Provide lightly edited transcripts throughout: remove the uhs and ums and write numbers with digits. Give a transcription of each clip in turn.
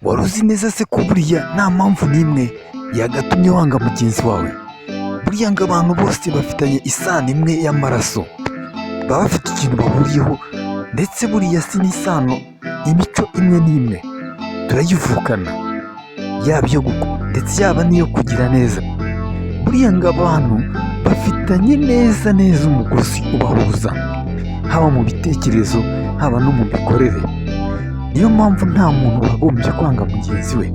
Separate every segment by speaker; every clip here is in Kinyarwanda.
Speaker 1: wari uzi neza se ko buriya nta mpamvu n'imwe yagatumye wanga mugenzi wawe? Buriya ngo abantu bose bafitanye isano imwe y'amaraso, baba bafite ikintu bahuriyeho, ndetse buriya si n'isano, imico imwe n'imwe turayivukana, yaba iyo ndetse yaba n'iyo kugira neza. Buriya ngo abantu bafitanye neza neza umugozi ubahuza, haba mu bitekerezo haba no mu mikorere. Niyo mpamvu nta muntu wagombye kwanga mugenzi we,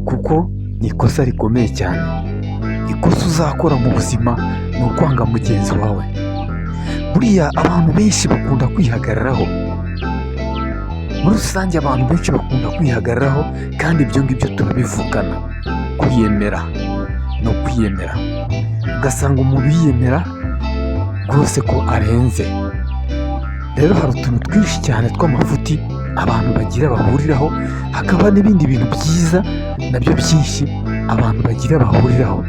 Speaker 1: kuko ni ikosa rikomeye cyane. Ikosa uzakora mu buzima ni ukwanga mugenzi wawe. Buriya abantu benshi bakunda kwihagararaho, muri rusange abantu benshi bakunda kwihagararaho, kandi ibyo ngibyo turabivukana. Kwiyemera no kwiyemera, ugasanga umuntu yiyemera rwose ko arenze. Rero hari utuntu twinshi cyane tw'amafuti abantu bagira bahuriraho, hakaba n'ibindi bintu byiza nabyo byinshi abantu bagira bahuriraho,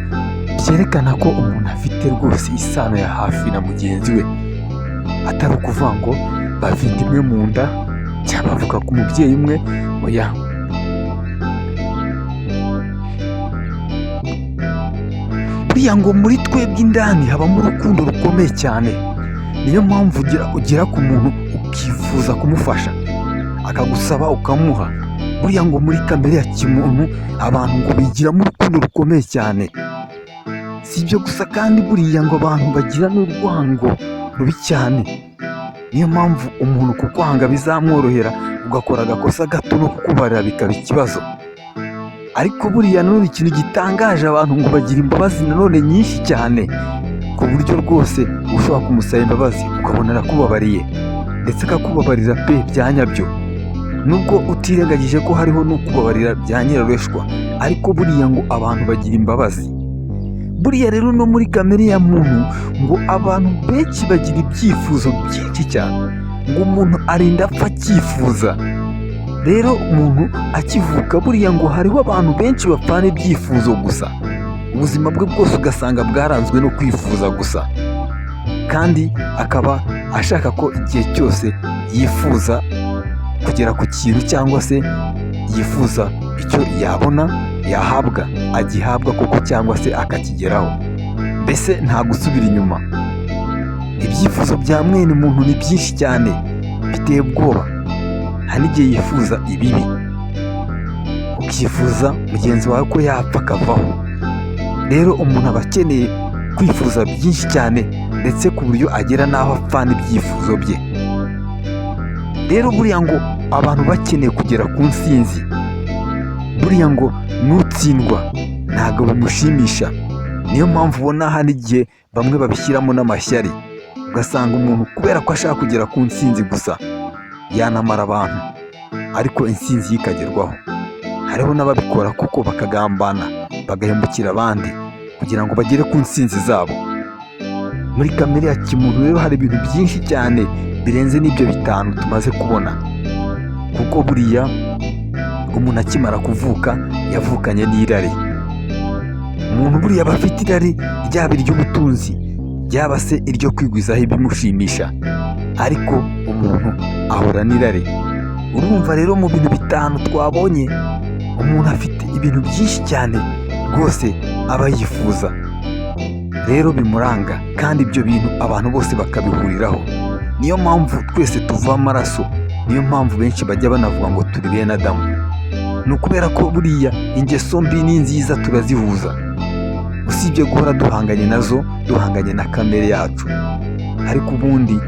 Speaker 1: byerekana ko umuntu afite rwose isano ya hafi na mugenzi we, atari ukuvuga ngo bafite imwe mu nda cyangwa bavuga ku mubyeyi umwe. Oya, buriya ngo muri twebwe indani habamo urukundo rukomeye cyane. Niyo mpamvu ugera ku muntu ukifuza kumufasha, akagusaba ukamuha. Buriya ngo muri kamere ya kimuntu abantu ngo bigiramo urukundo rukomeye cyane. Si ibyo gusa kandi buriya ngo abantu bagira n'urwango rubi cyane. Niyo mpamvu umuntu kukwanga bizamworohera ugakora agakosa gato no kukubarira bikaba ikibazo. Ariko buriya nanone ikintu gitangaje, abantu ngo bagira imbabazi nanone nyinshi cyane, ku buryo rwose ushobora kumusaba imbabazi ukabona arakubabariye, ndetse akakubabarira pe bya nyabyo, nubwo utirengagije ko hariho no kubabarira bya nyirarureshwa. Ariko buriya ngo abantu bagira imbabazi. Buriya rero no muri kamere ya muntu ngo abantu benshi bagira ibyifuzo byinshi cyane, ngo umuntu arinda apfa acyifuza. Rero umuntu akivuka buriya ngo hariho abantu benshi bapfana ibyifuzo gusa, ubuzima bwe bwose ugasanga bwaranzwe no kwifuza gusa, kandi akaba ashaka ko igihe cyose yifuza kugera ku kintu, cyangwa se yifuza icyo yabona yahabwa agihabwa koko, cyangwa se akakigeraho. Mbese nta gusubira inyuma. Ibyifuzo bya mwene muntu ni byinshi cyane, biteye ubwoba. Hari n'igihe yifuza ibibi, ukifuza mugenzi wawe ko yapfa akavaho. Rero umuntu aba akeneye kwifuza byinshi cyane, ndetse ku buryo agera n'aho apfana ibyifuzo bye. Rero buriya ngo abantu bakeneye kugera ku ntsinzi, buriya ngo nutsindwa ntabwo bimushimisha. Niyo mpamvu ubona hari igihe bamwe babishyiramo n'amashyari, ugasanga umuntu kubera ko ashaka kugera ku ntsinzi gusa yanamara abantu, ariko intsinzi ikagerwaho. Hariho n'ababikora kuko bakagambana, bagahemukira abandi kugira ngo bagere ku ntsinzi zabo. Muri kamere ya kimuntu rero hari ibintu byinshi cyane birenze n'ibyo bitanu tumaze kubona, kuko buriya umuntu akimara kuvuka yavukanye n'irari. Umuntu buriya aba afite irari, ryaba iry'ubutunzi ryaba se iryo kwigwizaho ibimushimisha, ariko umuntu ahora n'irari. Urumva rero mu bintu bitanu twabonye, umuntu afite ibintu byinshi cyane rwose aba yifuza, rero bimuranga, kandi ibyo bintu abantu bose bakabihuriraho. Niyo mpamvu twese tuva amaraso, niyo mpamvu benshi bajya banavuga ngo turi bene Adamu. Ni ukubera ko buriya ingeso mbi n'inziza turazihuza, usibye guhora duhanganye nazo, duhanganye na kamere yacu. Ariko ubundi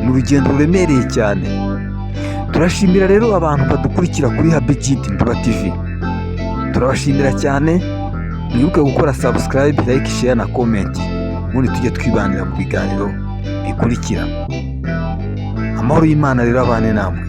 Speaker 1: ni urugendo ruremereye cyane. Turashimira rero abantu badukurikira kuri Habegid Nduba TV, turabashimira cyane. Mwibuke gukora subscribe, like, share na comment, ubundi tujye twibanira mu biganiro bikurikira. Amahoro y'Imana rero abane namwe.